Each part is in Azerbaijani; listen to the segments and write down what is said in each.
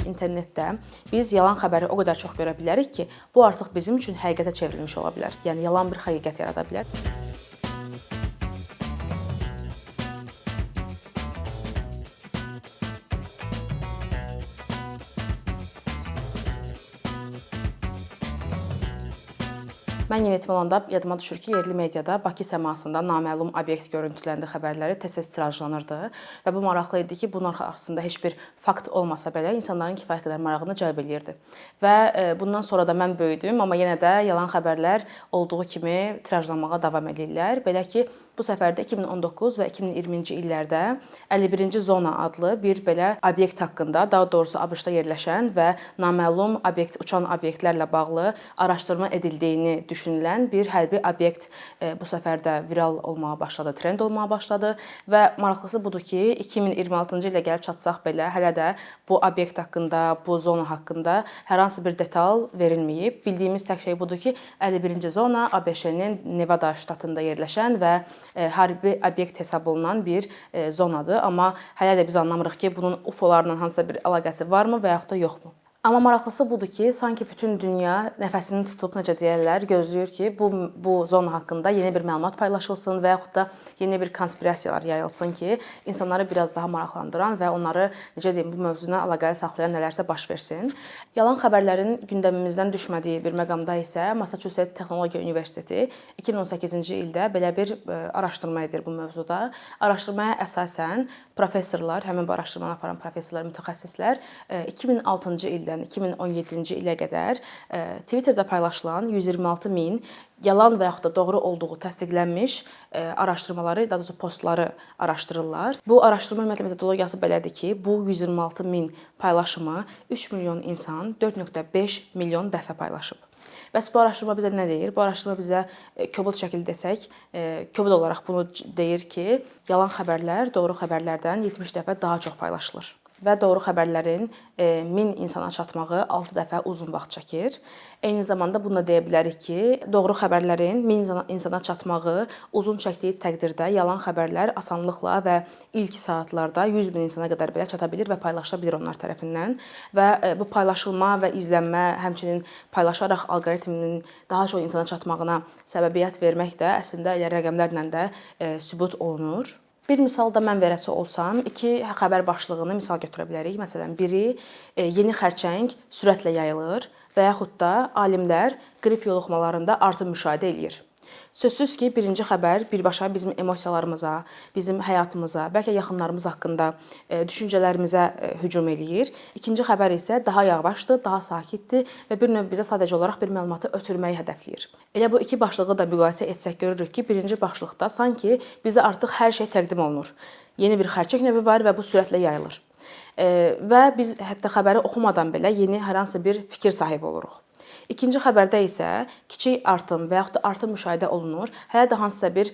internetdə biz yalan xəbəri o qədər çox görə bilərik ki, bu artıq bizim üçün həqiqətə çevrilmiş ola bilər. Yəni yalan bir həqiqət yarada bilər. Mən yeniyetmə olanda yadıma düşür ki, yerli mediada Bakı səmasında naməlum obyekt görüntüləndi xəbərləri tez-tez tirajlanırdı və bu maraqlı idi ki, bunun arxasında heç bir fakt olmasa belə insanların kifayət qədər marağını cəlb eləyirdi. Və bundan sonra da mən böyüdüm, amma yenə də yalan xəbərlər olduğu kimi tirajlanmağa davam edirlər. Belə ki, bu səfər də 2019 və 2020-ci illərdə 51-ci zona adlı bir belə obyekt haqqında, daha doğrusu ABŞ-da yerləşən və naməlum obyekt, uçan obyektlərlə bağlı araşdırma edildiyini düşünülən bir hərbi obyekt bu səfər də viral olmağa başladı, trend olmağa başladı və maraqlısı budur ki, 2026-cı ilə gəlib çatsaq belə hələ də bu obyekt haqqında, bu zona haqqında hər hansı bir detal verilməyib. Bildiyimiz tək şey budur ki, 51-ci zona ABŞ-nin Nevada ştatında yerləşən və hərbi obyekt hesab olunan bir zonadır. Amma hələ də biz anlamırıq ki, bunun UFO-larla hansısa bir əlaqəsi varmı və yaxud da yoxmu. Amma maraqlısı budur ki, sanki bütün dünya nəfəsini tutub, necə deyirlər, gözləyir ki, bu zona haqqında yeni bir məlumat paylaşılsın və yaxud da yeni bir konspirasiyalar yayılsın ki, insanları biraz daha maraqlandıran və onları, necə deyim, bu mövzuna əlaqəli saxlayan nələrsə baş versin. Yalan xəbərlərin gündəmimizdən düşmədiyi bir məqamda isə Massachusetts Texnologiya Universiteti 2018-ci ildə belə bir araşdırma edir bu mövzuda. Araşdırmaya əsasən professorlar, həmin bu araşdırmanı aparan professorlar, mütəxəssislər 2006-cı ildə 2017-ci ilə qədər Twitterdə paylaşılan 126 min yalan və yaxud da doğru olduğu təsdiqlənmiş araşdırmaları, daha doğrusu postları araşdırırlar. Bu araşdırma metodologiyası belədir ki, bu 126 min paylaşımı 3 milyon insan 4.5 milyon dəfə paylaşıb. Bəs bu araşdırma bizə nə deyir? Bu araşdırma bizə kobud şəkildə desək, kobud olaraq bunu deyir ki, yalan xəbərlər doğru xəbərlərdən 70 dəfə daha çox paylaşılır. Və doğru xəbərlərin 1000 insana çatmağı 6 dəfə uzun vaxt çəkir. Eyni zamanda bunu da deyə bilərik ki, doğru xəbərlərin 1000 insana çatmağı uzun çəkdiyi təqdirdə yalan xəbərlər asanlıqla və ilk saatlarda 100 min insana qədər belə çata bilir və paylaşıla bilir onlar tərəfindən. Və bu paylaşılma və izlənmə, həmçinin paylaşaraq alqoritminin daha çox insana çatmağına səbəbiyyət vermək də əslində elə rəqəmlərlə də sübut olunur. Bir misal da mən verəsi olsam, iki xəbər başlığını misal götürə bilərik. Məsələn, biri yeni xərçəng sürətlə yayılır və yaxud da alimlər qrip yoluxmalarında artım müşahidə eləyir. Sözsüz ki, birinci xəbər birbaşa bizim emosiyalarımıza, bizim həyatımıza, bəlkə yaxınlarımız haqqında düşüncələrimizə hücum eləyir. İkinci xəbər isə daha yavaşdır, daha sakitdir və bir növ bizə sadəcə olaraq bir məlumatı ötürməyi hədəfləyir. Elə bu iki başlığı da müqayisə etsək görürük ki, birinci başlıqda sanki bizə artıq hər şey təqdim olunur. Yeni bir xərçəng növü var və bu sürətlə yayılır. Və biz hətta xəbəri oxumadan belə yeni hər hansı bir fikir sahibi oluruq. İkinci xəbərdə isə kiçik artım və yaxud da artım müşahidə olunur. Hələ də hansısa bir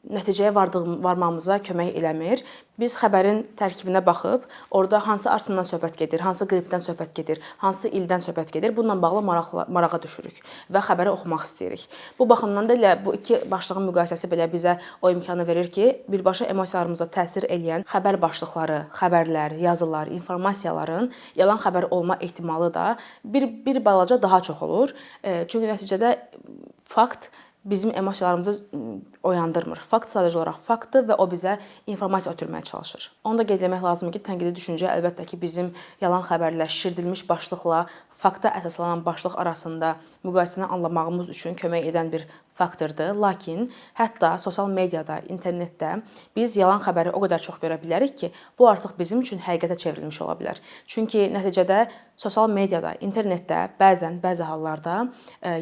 nəticəyə varmamıza kömək eləmir. Biz xəbərin tərkibinə baxıb, orada hansı artımdan söhbət gedir, hansı qripdən söhbət gedir, hansı ildən söhbət gedir, bununla bağlı marağa düşürük və xəbəri oxumaq istəyirik. Bu baxımdan da elə bu iki başlığın müqayisəsi belə bizə o imkanı verir ki, birbaşa emosiyalarımıza təsir edən xəbər başlıqları, xəbərlər, yazılar, informasiyaların yalan xəbər olma ehtimalı da bir balaca daha çox olur. Çünki nəticədə fakt bizim emosiyalarımızı oyandırmır. Fakt sadəcə olaraq faktdır və o bizə informasiya ötürməyə çalışır. Onu da qeyd etmək lazımdır ki, tənqidi düşüncə əlbəttə ki, bizim yalan xəbərlə, şişirdilmiş başlıqla fakta əsaslanan başlıq arasında müqayisəni anlamağımız üçün kömək edən bir faktordur. Lakin hətta sosial mediada, internetdə biz yalan xəbəri o qədər çox görə bilərik ki, bu artıq bizim üçün həqiqətə çevrilmiş ola bilər. Çünki nəticədə sosial mediada, internetdə bəzi hallarda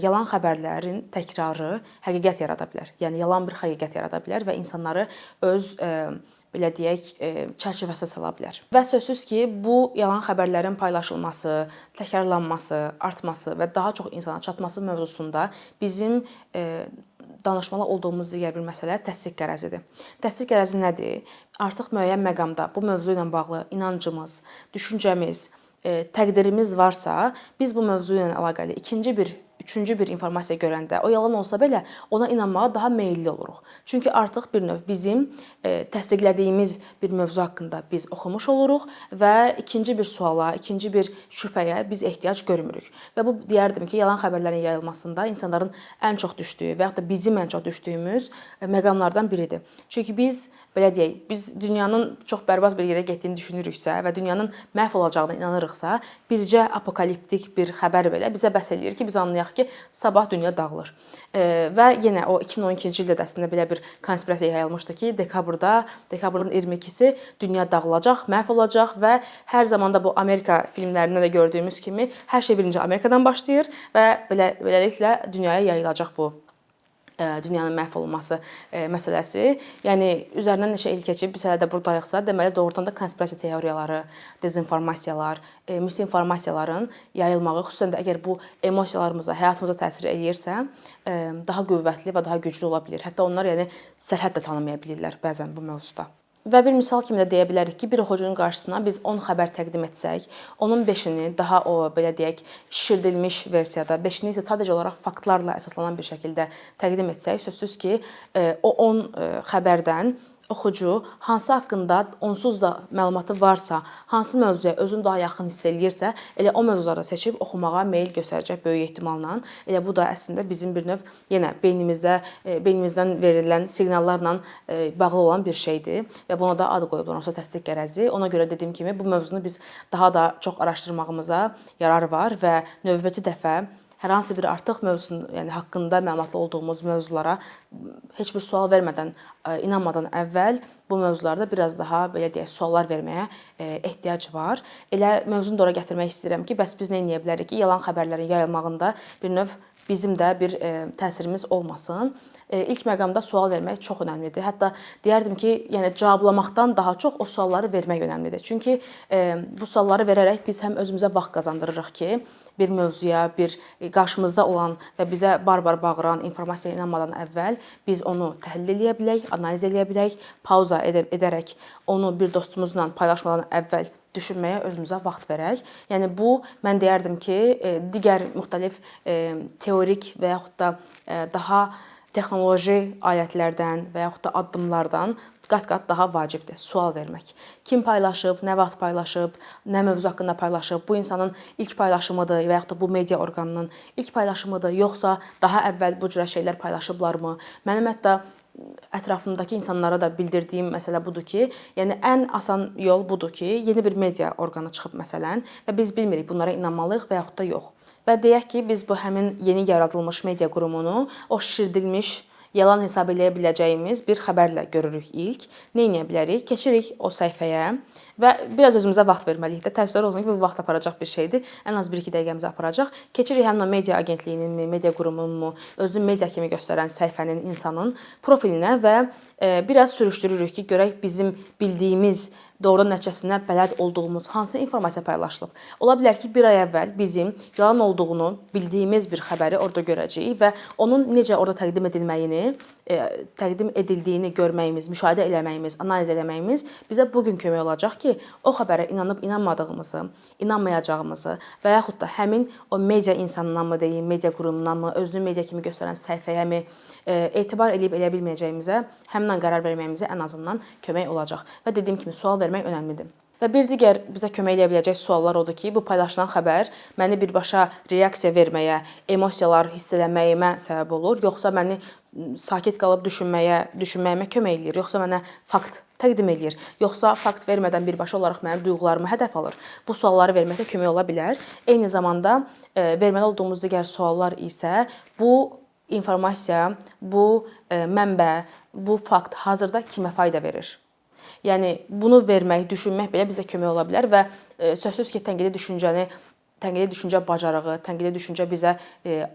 yalan xəbərlərin təkrarı həqiqət yarada bilər. Yəni yalan bir həqiqət yarada bilər və insanları öz belə deyək, çərçivəsinə sala bilər. Və sözsüz ki, bu yalan xəbərlərin paylaşılması, təkrarlanması, artması və daha çox insana çatması mövzusunda bizim danışmalı olduğumuz digər bir məsələ təsdiq qərəzidir. Təsdiq qərəzi nədir? Artıq müəyyən məqamda bu mövzu ilə bağlı inancımız, düşüncəmiz, təqdirimiz varsa, biz bu mövzu ilə əlaqəli ikinci bir üçüncü bir informasiya görəndə, o yalan olsa belə ona inanmağa daha meylli oluruq. Çünki artıq bir növ bizim təsdiqlədiyimiz bir mövzu haqqında biz oxumuş oluruq və ikinci bir suala, ikinci bir şübhəyə biz ehtiyac görmürük. Və bu deyərdim ki, yalan xəbərlərin yayılmasında insanların ən çox düşdüyü və yaxud da bizim ən çox düşdüyümüz məqamlardan biridir. Çünki biz belə deyək, biz dünyanın çox bərbad bir yerə getdiyini düşünürüksə və dünyanın məhv olacağına inanırıqsa, bircə apokaliptik bir xəbər belə bizə bəs eləyir ki, biz anlayaq ki, sabah dünya dağılır. Və yenə o 2012-ci ildə də əslində belə bir konspirasiya yayılmışdı ki, dekabrın 22-si dünya dağılacaq, məhv olacaq və hər zaman da bu Amerika filmlərində də gördüyümüz kimi hər şey birinci Amerikadan başlayır və beləliklə dünyaya yayılacaq bu dünyanın məhv olunması məsələsi. Yəni üzərindən neçə il keçib biz hələ də burdayıqsa, deməli doğrudan da konspirasiya teoriyaları, dezinformasiyalar, misinformasiyaların yayılmağı, xüsusən də əgər bu emosiyalarımıza, həyatımıza təsir eləyirsə, daha qüvvətli və daha güclü ola bilər. Hətta onlar yəni sərhəd də tanımaya bilirlər bəzən bu mövzuda. Və bir misal kimi də deyə bilərik ki, bir oxucunun qarşısına biz 10 xəbər təqdim etsək, onun 5-ini daha o belə deyək, şişirdilmiş versiyada, 5-ini isə sadəcə olaraq faktlarla əsaslanan bir şəkildə təqdim etsək, sözsüz ki, o 10 xəbərdən oxucu hansı haqqında onsuz da məlumatı varsa, hansı mövzuya özünü daha yaxın hiss eləyirsə, elə o mövzuları seçib oxumağa meyl göstərəcək böyük ehtimalla. Elə bu da əslində bizim bir növ yenə beynimizdən verilən siqnallarla bağlı olan bir şeydir və buna da ad qoyulur, onsuz təsdiq qərəzi. Ona görə dediyim kimi bu mövzunu biz daha da çox araşdırmağımıza yarar var və növbəti dəfə hər hansı bir artıq mövzunun, yəni haqqında məlumatlı olduğumuz mövzulara heç bir sual vermədən, inanmadan əvvəl bu mövzularda biraz daha belə deyək, suallar verməyə ehtiyac var. Elə mövzunu da ora gətirmək istəyirəm ki, bəs biz nə edə bilərik ki, yalan xəbərlərin yayılmağında bir növ bizim də bir təsirimiz olmasın. İlk məqamda sual vermək çox önəmlidir. Hətta deyərdim ki, yəni cavablamaqdan daha çox o sualları vermək önəmlidir. Çünki bu sualları verərək biz həm özümüzə vaxt qazandırırıq ki, bir mövzuya, bir qarşımızda olan və bizə barbar bağıran informasiyaya inanmadan əvvəl biz onu təhlil edə bilək, analiz edə bilək, pauza edərək onu bir dostumuzla paylaşmadan əvvəl düşünməyə özümüzə vaxt verək. Yəni bu mən deyərdim ki, digər müxtəlif teorik və yaxud da daha texnoloji alətlərdən və yaxud da addımlardan qat-qat daha vacibdir sual vermək. Kim paylaşıb, nə vaxt paylaşıb, nə mövzu haqqında paylaşıb, bu insanın ilk paylaşımıdır və yaxud da bu media orqanının ilk paylaşımıdır, yoxsa daha əvvəl bu cür şeylər paylaşıblarmı? Mənim hətta ətrafımdakı insanlara da bildirdiyim məsələ budur ki, yəni ən asan yol budur ki, yeni bir media orqanı çıxıb məsələn və biz bilmirik bunlara inanmalıyıq və yaxud da yox. Və deyək ki, biz bu həmin yeni yaradılmış media qurumunu o şişirdilmiş, yalan hesab eləyə biləcəyimiz bir xəbərlə görürük ilk. Nə edə bilərik? Keçirik o səhifəyə və biraz özümüzə vaxt verməliyik də. Təəssüf olsun ki, bu vaxt aparacaq bir şeydir. Ən az 1-2 dəqiqəmizi aparacaq. Keçirik həmin o media agentliyinin, media qurumunun, özünü media kimi göstərən səhifənin, insanın profilinə və biraz sürüşdürürük ki, görək bizim bildiyimiz doğrudan nəticəsinə bələd olduğumuz hansı informasiya paylaşılıb. Ola bilər ki, bir ay əvvəl bizim yalan olduğunu bildiyimiz bir xəbəri orada görəcəyik və onun necə orada təqdim edilməyini, təqdim edildiyini görməyimiz, müşahidə eləməyimiz, analiz eləməyimiz bizə bu gün kömək olacaq ki, o xəbərə inanıb inanmadığımızı, inanmayacağımızı və yaxud da həmin o media insanından mı deyim, media qurumundan mı, özünü media kimi göstərən səhifəyə mi etibar edib eləyə bilməyəcəyimizə həmin qərar verməyimizə ən azından kömək olacaq. Və dediyim kimi sual vermək önəmlidir. Və bir digər bizə kömək edə biləcək suallar odur ki, bu paylaşılan xəbər məni birbaşa reaksiya verməyə, emosiyalar hiss eləməyimə səbəb olur, yoxsa məni sakit qalıb düşünməyimə kömək eləyir, yoxsa mənə fakt təqdim eləyir, yoxsa fakt vermədən birbaşa olaraq mənim duyğularımı hədəf alır. Bu sualları verməkdə kömək ola bilər. Eyni zamanda verməli olduğumuz digər suallar isə bu informasiya, bu mənbə, bu fakt hazırda kimə fayda verir? Yəni bunu vermək, düşünmək belə bizə kömək ola bilər və sözsüz ki, tənqidi düşüncə bacarığı, tənqidi düşüncə bizə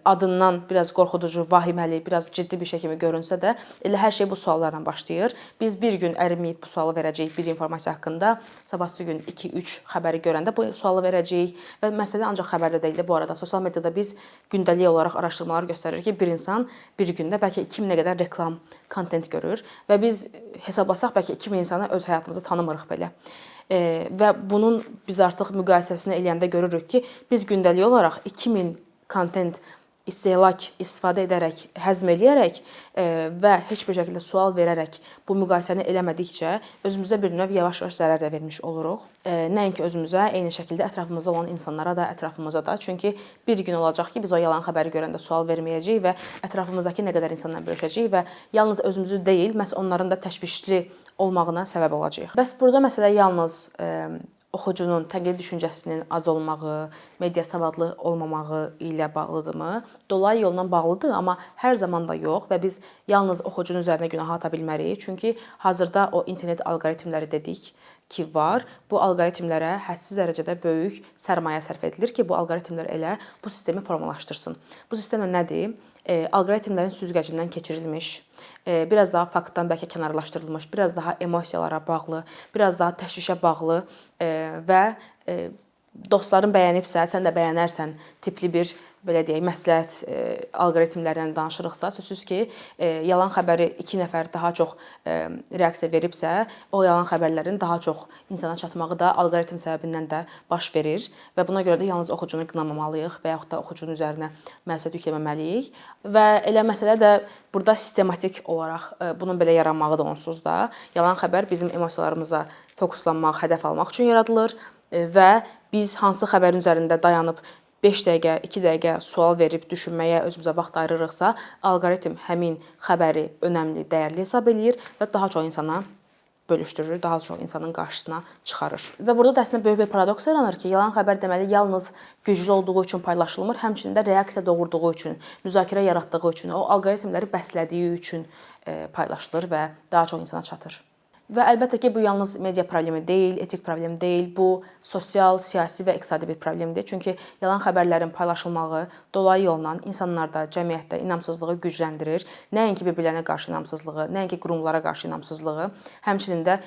adından biraz qorxuducu, vahiməli, biraz ciddi bir şey kimi görünsə də, elə hər şey bu suallarla başlayır. Biz bir gün əriməyib bu sualı verəcəyik bir informasiya haqqında, sabahsı gün 2-3 xəbəri görəndə bu sualı verəcəyik və məsələ ancaq xəbərdə deyil. Bu arada sosial mediada biz gündəlik olaraq araşdırmalar göstərir ki, bir insan bir gündə bəlkə 2000-ə qədər reklam, kontent görür və biz hesablasaq bəlkə 2000 insana öz həyatımızı tanımırıq belə. Və bunun biz artıq müqayisəsini eləyəndə görürük ki, biz gündəlik olaraq 2000 kontent istehlak, istifadə edərək, həzm eləyərək və heç bir şəkildə sual verərək bu müqayisəni eləmədikcə özümüzə bir növ yavaş-yavaş zərər də vermiş oluruq. Nəinki özümüzə, eyni şəkildə ətrafımızda olan insanlara da, ətrafımıza da. Çünki bir gün olacaq ki, biz o yalan xəbəri görəndə sual verməyəcəyik və ətrafımızdakı nə qədər insanla bölüşəcəyik və yalnız özümüzü deyil, məhz onların da təşvişli olmağına səbəb olacağıq. Bəs burada məsələ yalnız oxucunun tənqidi düşüncəsinin az olmağı, media savadlı olmamağı ilə bağlıdırmı? Dolayı yolla bağlıdır, amma hər zaman da yox və biz yalnız oxucunun üzərinə günah ata bilmərik. Çünki hazırda o internet alqoritmləri dedik ki, var. Bu alqoritmlərə hədsiz dərəcədə böyük sərmayə sərf edilir ki, bu alqoritmlər elə bu sistemi formalaşdırsın. Bu sistem nədir? Alqoritmlərin süzgəcindən keçirilmiş, biraz daha faktdan bəlkə kənarlaşdırılmış, biraz daha emosiyalara bağlı, biraz daha təşvişə bağlı və dostların bəyənibsə, sən də bəyənərsən tipli bir belə deyək, məsləhət alqoritmlərdən danışırıqsa, sözsüz ki, yalan xəbəri 2 nəfər daha çox reaksiya veribsə, o yalan xəbərlərin daha çox insana çatmağı da alqoritm səbəbindən də baş verir və buna görə də yalnız oxucunu qınamamalıyıq və yaxud da oxucunun üzərinə məsuliyyət yükləməməliyik. Və elə məsələ də burada sistematik olaraq bunun belə yaranmağı da onsuz da. Yalan xəbər bizim emosiyalarımıza fokuslanmaq, hədəf almaq üçün yaradılır və biz hansı xəbərin üzərində dayanıb 5 dəqiqə, 2 dəqiqə sual verib düşünməyə özümüzə vaxt ayırırıqsa, alqoritm həmin xəbəri önəmli, dəyərli hesab eləyir və daha çox insana bölüşdürür, daha çox insanın qarşısına çıxarır. Və burada da əslində böyük bir paradoks yaranır ki, yalan xəbər deməli yalnız güclü olduğu üçün paylaşılmır, həmçinin də reaksiya doğurduğu üçün, müzakirə yaratdığı üçün, o alqoritmləri bəslədiyi üçün paylaşılır və daha çox insana çatır. Və əlbəttə ki, bu yalnız media problemi deyil, etik problem deyil, bu sosial, siyasi və iqtisadi bir problemdir. Çünki yalan xəbərlərin paylaşılmağı dolayı yolla insanlarda, cəmiyyətdə inamsızlığı gücləndirir. Nəinki bir-birlərinə qarşı inamsızlığı, nəinki qurumlara qarşı inamsızlığı, həmçinin də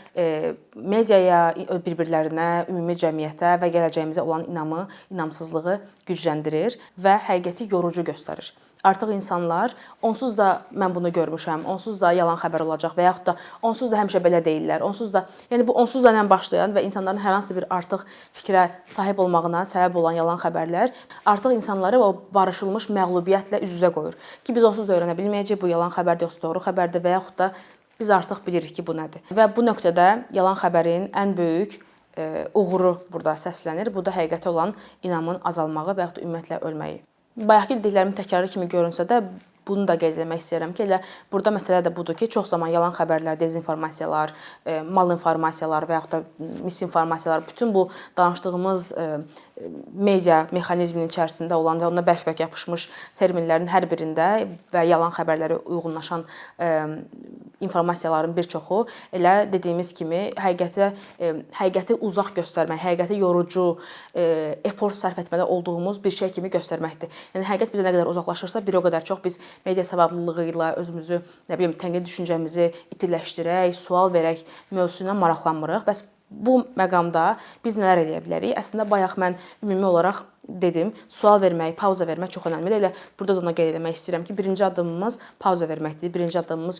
mediaya, bir-birlərinə, ümumi cəmiyyətə və gələcəyimizə olan inamı, inamsızlığı gücləndirir və həqiqəti yorucu göstərir. Artıq insanlar onsuz da mən bunu görmüşəm, onsuz da yalan xəbər olacaq və yaxud da onsuz da həmişə belə deyirlər. Onsuz da, yəni bu onsuz da ilə başlayan və insanların hər hansı bir artıq fikrə sahib olmağına səbəb olan yalan xəbərlər artıq insanları o barışılmış məğlubiyyətlə üz-üzə qoyur. Ki biz onsuz da öyrənə bilməyəcəyik bu yalan xəbərdir, yoxsa doğru xəbərdir və yaxud da biz artıq bilirik ki, bu nədir. Və bu nöqtədə yalan xəbərin ən böyük uğuru burada səslənir. Bu da həqiqətə olan inamın azalmağı və yaxud da ümumiyyətlə ölməyi. Bayaqki dediklərimin təkrarı kimi görünsə də bunu da qeyd etmək istəyirəm ki, elə burada məsələ də budur ki, çox zaman yalan xəbərlər, dezinformasiyalar, mal informasiyalar və yaxud da misinformasiyalar, bütün bu danışdığımız media mexanizminin içərisində olan və ona bərk-bərk yapışmış terminlərin hər birində və yalan xəbərlərə uyğunlaşan informasiyaların bir çoxu elə dediyimiz kimi həqiqəti uzaq göstərmək, həqiqəti yorucu, efor sərf etmədə olduğumuz bir şey kimi göstərməkdir. Yəni həqiqət bizə nə qədər uzaqlaşırsa, bir o qədər çox biz media savadlılığı ilə özümüzü, nə bilim, tənqid düşüncəmizi itiləşdirək, sual verək mövzusuna maraqlanmırıq. Bəs bu məqamda biz nələr edə bilərik? Əslində bayaq mən ümumi olaraq dedim, sual vermək, pauza vermək çox önəmlidir. Elə burada da ona qeyd etmək istəyirəm ki, birinci addımımız pauza verməkdir, birinci addımımız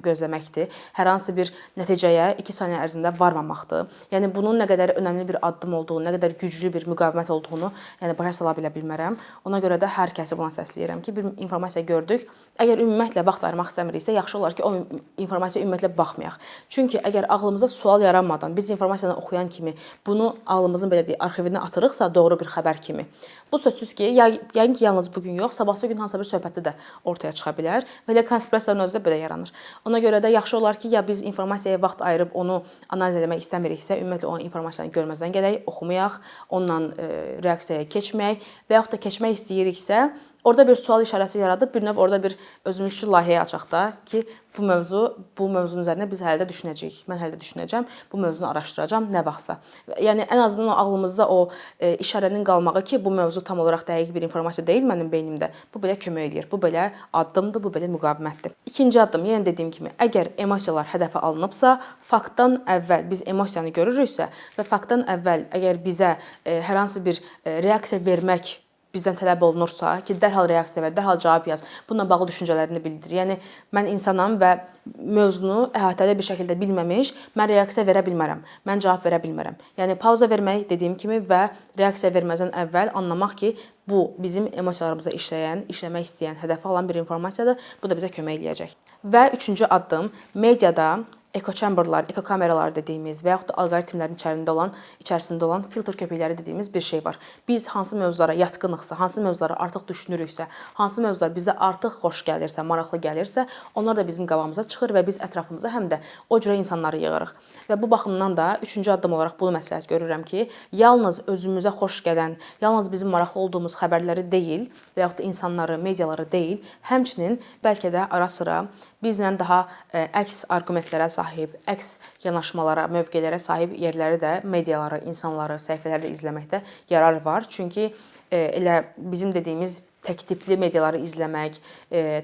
gözləməkdir. Hər hansı bir nəticəyə 2 saniyə ərzində varmamaqdır. Yəni bunun nə qədər önəmli bir addım olduğunu, nə qədər güclü bir müqavimət olduğunu, yəni başa sala bilmərəm. Ona görə də hər kəsi buna səsləyirəm ki, bir informasiya gördük. Əgər ümumiyyətlə vaxt ayırmaq istəmiriksə, yaxşı olar ki, o informasiyaya ümumiyyətlə baxmayaq. Çünki əgər ağlımıza sual yaranmadan biz informasiyanı oxuyan kimi bunu ağlımızın belə deyək arxivinə atırıqsa, doğru bir xəbər kimi. Bu sözsüz ki, yəqin ki, yalnız bu gün yox, sabahsı gün hansısa bir söhbətdə də ortaya çıxa bilər və elə konspirasiyanın özü də belə yaranır. Ona görə də yaxşı olar ki, ya biz informasiyaya vaxt ayırıb onu analiz etmək istəmiriksə, ümumiyyətlə o informasiyanı görməzdən gələk, oxumayaq, onunla reaksiyaya keçməyək və yaxud da keçmək istəyiriksə, orada bir sual işarəsi yaradıb, bir növ orada bir özümüz üçün layihə açaq da ki, bu mövzunun üzərində biz hələ də düşünəcəyik. Mən hələ də düşünəcəm, bu mövzunu araşdıracağam nə vaxtsa. Yəni ən azından ağlımızda o işarənin qalmağı ki, bu mövzu tam olaraq dəqiq bir informasiya deyil mənim beynimdə. Bu belə kömək eləyir. Bu belə addımdır, bu belə müqavimətdir. İkinci addım, yenə dediyim kimi, əgər emosiyalar hədəfə alınıbsa, faktdan əvvəl biz emosiyanı görürüksə və faktdan əvvəl əgər bizə hər hansı bir reaksiya vermək bizdən tələb olunursa ki, dərhal reaksiya ver, dərhal cavab yaz, bununla bağlı düşüncələrini bildir. Yəni mən insanam və mövzunu əhatəli bir şəkildə bilməmiş mən reaksiya verə bilmərəm. Mən cavab verə bilmərəm. Yəni pauza vermək dediyim kimi və reaksiya verməzdən əvvəl anlamaq ki, bu bizim emosiyalarımıza işləmək istəyən, hədəfə alan bir informasiyadır. Bu da bizə kömək eləyəcək. Və üçüncü addım mediada echo chamberlar, echo kameralar dediyimiz və yaxud da alqoritmlərin içərisində olan filtr köpükləri dediyimiz bir şey var. Biz hansı mövzulara yatqınıqsa, hansı mövzulara artıq düşünürüksə, hansı mövzular bizə artıq xoş gəlirsə, maraqlı gəlirsə, onlar da bizim qabağımıza çıxır və biz ətrafımıza həm də o cürə insanları yığırıq. Və bu baxımdan da üçüncü addım olaraq bunu məsləhət görürəm ki, yalnız özümüzə xoş gələn, yalnız bizim maraqlı olduğumuz xəbərləri deyil və yaxud da insanları, mediaları deyil, həmçinin bəlkə də ara-sıra bizlə daha əks arqumentlərə sahib, əks yanaşmalara, mövqelərə sahib yerləri də mediaları, insanları, səhifələri izləməkdə yarar var. Çünki elə bizim dediyimiz təktipli mediaları izləmək,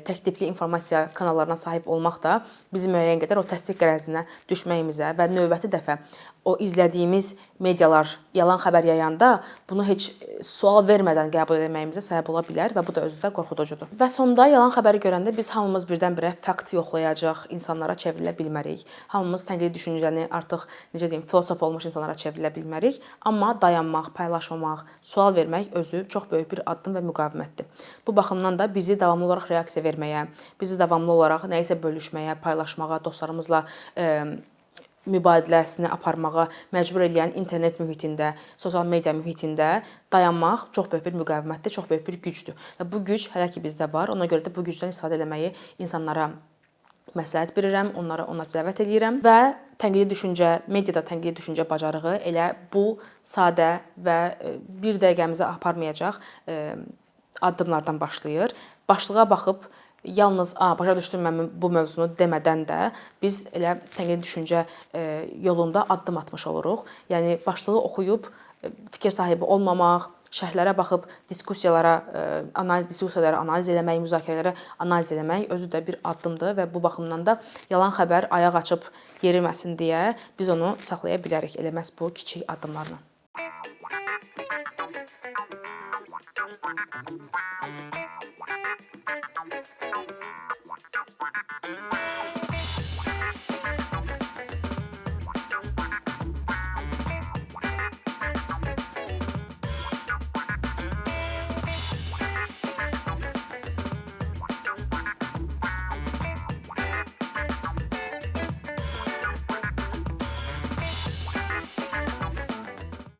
təktipli informasiya kanallarına sahib olmaq da bizi müəyyən qədər o təsdiq qərəzinə düşməyimizə və növbəti dəfə o izlədiyimiz medialar yalan xəbər yayanda bunu heç sual vermədən qəbul etməyimizə səbəb ola bilər və bu da özü də qorxuducudur. Və sonda yalan xəbəri görəndə biz hamımız birdən-birə fakt yoxlayacaq insanlara çevrilə bilmərik. Hamımız tənqidi düşüncəni artıq necə deyim, filosof olmuş insanlara çevrilə bilmərik, amma dayanmaq, paylaşmamaq, sual vermək özü çox böyük bir addım və müqavimətdir. Bu baxımdan da bizi davamlı olaraq reaksiya verməyə, bizi davamlı olaraq nəyisə bölüşməyə, paylaşmağa, dostlarımızla mübadiləsini aparmağa məcbur edən internet mühitində, sosial media mühitində dayanmaq çox böyük bir müqavimətdir, çox böyük bir gücdür. Və bu güc hələ ki bizdə var. Ona görə də bu gücdən istifadə etməyi insanlara məsləhət bilirəm, ona dəvət edirəm və tənqidi düşüncə, mediada tənqidi düşüncə bacarığı elə bu sadə və bir dəqiqəmizi aparmayacaq addımlardan başlayır. Başlığa baxıb yalnız başa düşdüm mən bu mövzunu demədən də biz elə tənqidi düşüncə yolunda addım atmış oluruq. Yəni başlığı oxuyub fikir sahibi olmamaq, şərhlərə baxıb diskussiyaları analiz eləmək, müzakirələri analiz eləmək özü də bir addımdır və bu baxımdan da yalan xəbər ayaq açıb yeriməsin deyə biz onu saxlaya bilərik elə məhz bu kiçik addımlarla.